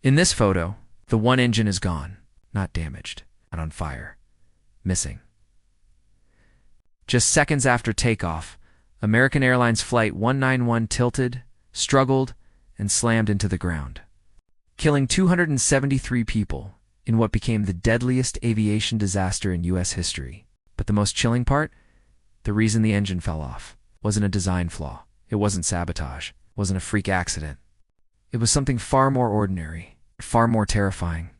In this photo, the one engine is gone, not damaged, not on fire, missing. Just seconds after takeoff, American Airlines Flight 191 tilted, struggled, and slammed into the ground, killing 273 people in what became the deadliest aviation disaster in U.S. history. But the most chilling part? The reason the engine fell off wasn't a design flaw. It wasn't sabotage. It wasn't a freak accident. It was something far more ordinary, far more terrifying.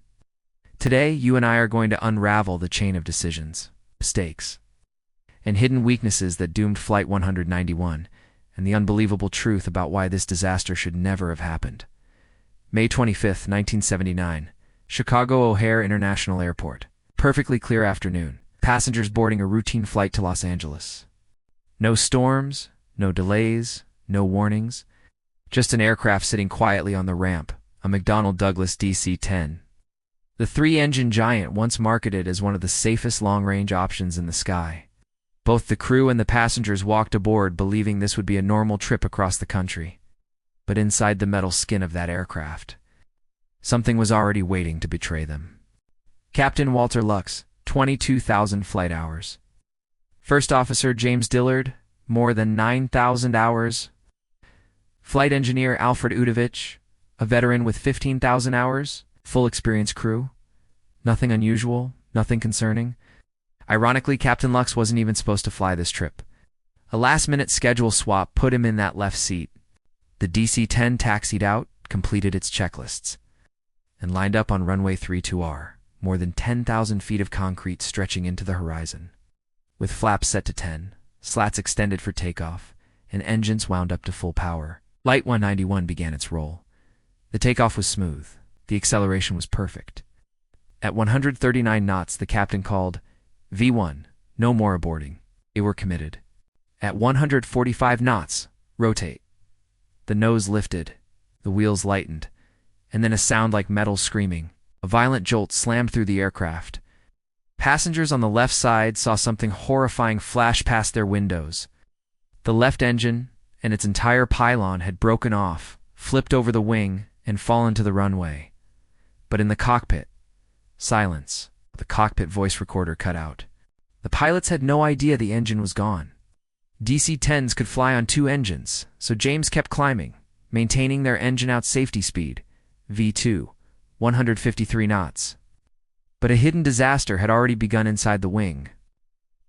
Today, you and I are going to unravel the chain of decisions, mistakes, and hidden weaknesses that doomed Flight 191, and the unbelievable truth about why this disaster should never have happened. May 25, 1979, Chicago O'Hare International Airport. Perfectly clear afternoon. Passengers boarding a routine flight to Los Angeles. No storms, no delays, no warnings. Just an aircraft sitting quietly on the ramp, a McDonnell Douglas DC-10. The three-engine giant once marketed as one of the safest long-range options in the sky. Both the crew and the passengers walked aboard believing this would be a normal trip across the country. But inside the metal skin of that aircraft, something was already waiting to betray them. Captain Walter Lux, 22,000 flight hours. First Officer James Dillard, more than 9,000 hours. Flight Engineer Alfred Udovich, a veteran with 15,000 hours. Full experience crew. Nothing unusual, nothing concerning. Ironically, Captain Lux wasn't even supposed to fly this trip. A last-minute schedule swap put him in that left seat. The DC-10 taxied out, completed its checklists, and lined up on runway 32R, more than 10,000 feet of concrete stretching into the horizon. With flaps set to 10, slats extended for takeoff, and engines wound up to full power, Flight 191 began its roll. The takeoff was smooth. The acceleration was perfect. At 139 knots, the captain called, "V1, no more aborting." They were committed. At 145 knots, "Rotate." The nose lifted, the wheels lightened, and then a sound like metal screaming. A violent jolt slammed through the aircraft. Passengers on the left side saw something horrifying flash past their windows. The left engine and its entire pylon had broken off, flipped over the wing, and fallen to the runway. But in the cockpit, silence. The cockpit voice recorder cut out. The pilots had no idea the engine was gone. DC-10s could fly on two engines, so James kept climbing, maintaining their engine-out safety speed, V2, 153 knots. But a hidden disaster had already begun inside the wing.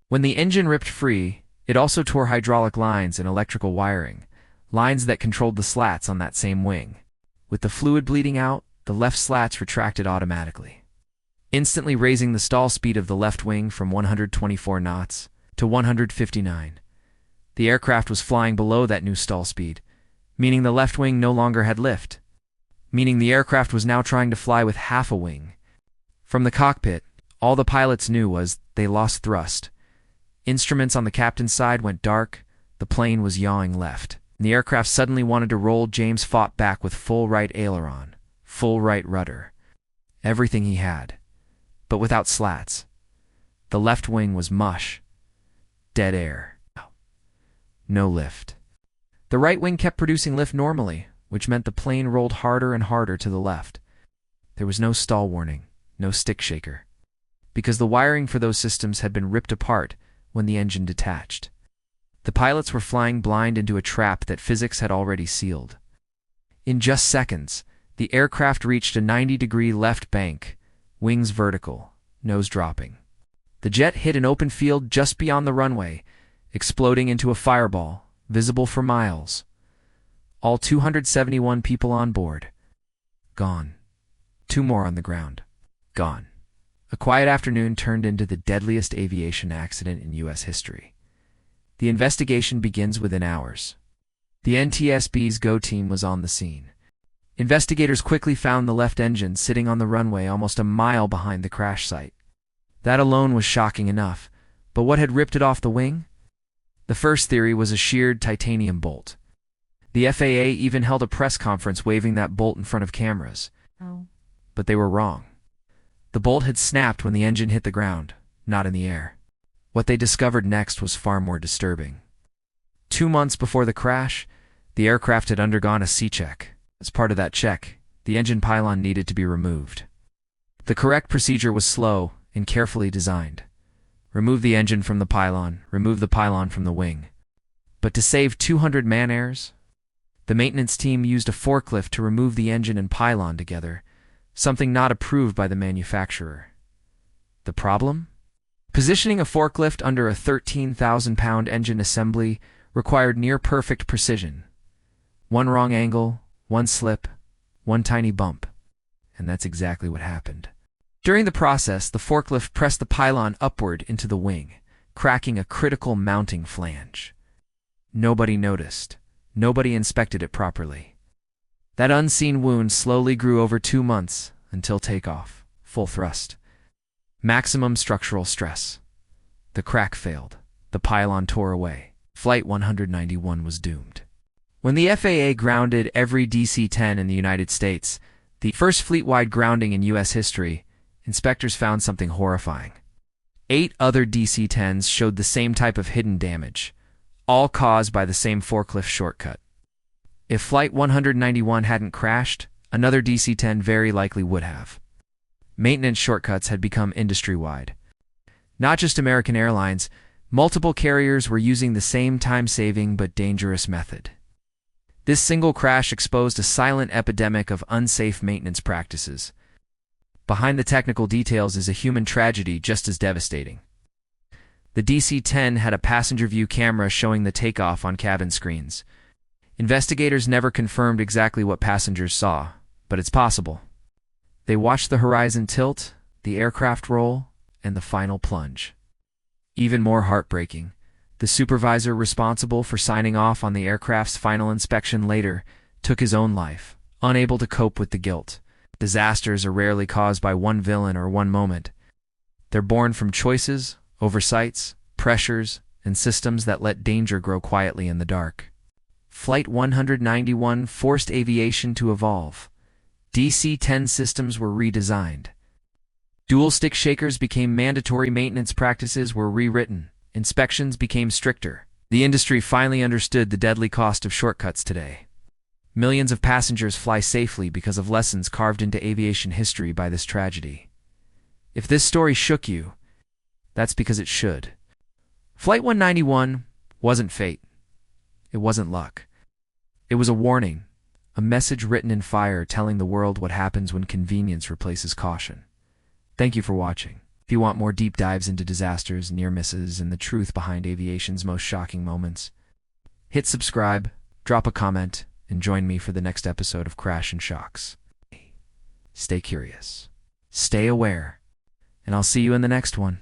When the engine ripped free, it also tore hydraulic lines and electrical wiring, lines that controlled the slats on that same wing. With the fluid bleeding out, the left slats retracted automatically, instantly raising the stall speed of the left wing from 124 knots to 159. The aircraft was flying below that new stall speed, meaning the left wing no longer had lift, meaning the aircraft was now trying to fly with half a wing. From the cockpit, all the pilots knew was they lost thrust. Instruments on the captain's side went dark, the plane was yawing left. The aircraft suddenly wanted to roll. James fought back with full right aileron, full right rudder, everything he had, but without slats. The left wing was mush, dead air, no lift. The right wing kept producing lift normally, which meant the plane rolled harder and harder to the left. There was no stall warning, no stick shaker, because the wiring for those systems had been ripped apart when the engine detached. The pilots were flying blind into a trap that physics had already sealed. In just seconds, the aircraft reached a 90-degree left bank, wings vertical, nose dropping. The jet hit an open field just beyond the runway, exploding into a fireball, visible for miles. All 271 people on board, gone. 2 more on the ground, gone. A quiet afternoon turned into the deadliest aviation accident in U.S. history. The investigation begins within hours. The NTSB's GO team was on the scene. Investigators quickly found the left engine sitting on the runway almost a mile behind the crash site. That alone was shocking enough, but what had ripped it off the wing? The first theory was a sheared titanium bolt. The FAA even held a press conference waving that bolt in front of cameras. But they were wrong. The bolt had snapped when the engine hit the ground, not in the air. What they discovered next was far more disturbing. 2 months before the crash, the aircraft had undergone a C-check. As part of that check, the The engine pylon needed to be removed. The correct procedure was slow and carefully designed. Remove the engine from the pylon, remove the pylon from the wing. But to save 200 man-hours, the maintenance team used a forklift to remove the engine and pylon together, something not approved by the manufacturer. The problem? Positioning a forklift under a 13,000-pound engine assembly required near-perfect precision. One wrong angle, one slip, one tiny bump. And that's exactly what happened. During the process, the forklift pressed the pylon upward into the wing, cracking a critical mounting flange. Nobody noticed. Nobody inspected it properly. That unseen wound slowly grew over 2 months until takeoff, full thrust. Maximum structural stress. The crack failed. The pylon tore away. Flight 191 was doomed. When the FAA grounded every DC-10 in the United States, the first fleet-wide grounding in U.S. history, inspectors found something horrifying. 8 other DC-10s showed the same type of hidden damage, all caused by the same forklift shortcut. If Flight 191 hadn't crashed, another DC-10 very likely would have. Maintenance shortcuts had become industry-wide. Not just American Airlines, multiple carriers were using the same time-saving but dangerous method. This single crash exposed a silent epidemic of unsafe maintenance practices. Behind the technical details is a human tragedy just as devastating. The DC-10 had a passenger view camera showing the takeoff on cabin screens. Investigators never confirmed exactly what passengers saw, but it's possible. They watched the horizon tilt, the aircraft roll, and the final plunge. Even more heartbreaking, the supervisor responsible for signing off on the aircraft's final inspection later took his own life, unable to cope with the guilt. Disasters are rarely caused by one villain or one moment. They're born from choices, oversights, pressures, and systems that let danger grow quietly in the dark. Flight 191 forced aviation to evolve. DC-10 systems were redesigned. Dual stick shakers became mandatory, maintenance practices were rewritten, inspections became stricter. The industry finally understood the deadly cost of shortcuts today. Millions of passengers fly safely because of lessons carved into aviation history by this tragedy. If this story shook you, that's because it should. Flight 191 wasn't fate. It wasn't luck. It was a warning, a message written in fire telling the world what happens when convenience replaces caution. Thank you for watching. If you want more deep dives into disasters, near misses, and the truth behind aviation's most shocking moments, hit subscribe, drop a comment, and join me for the next episode of Crash and Shocks. Stay curious, stay aware, and I'll see you in the next one.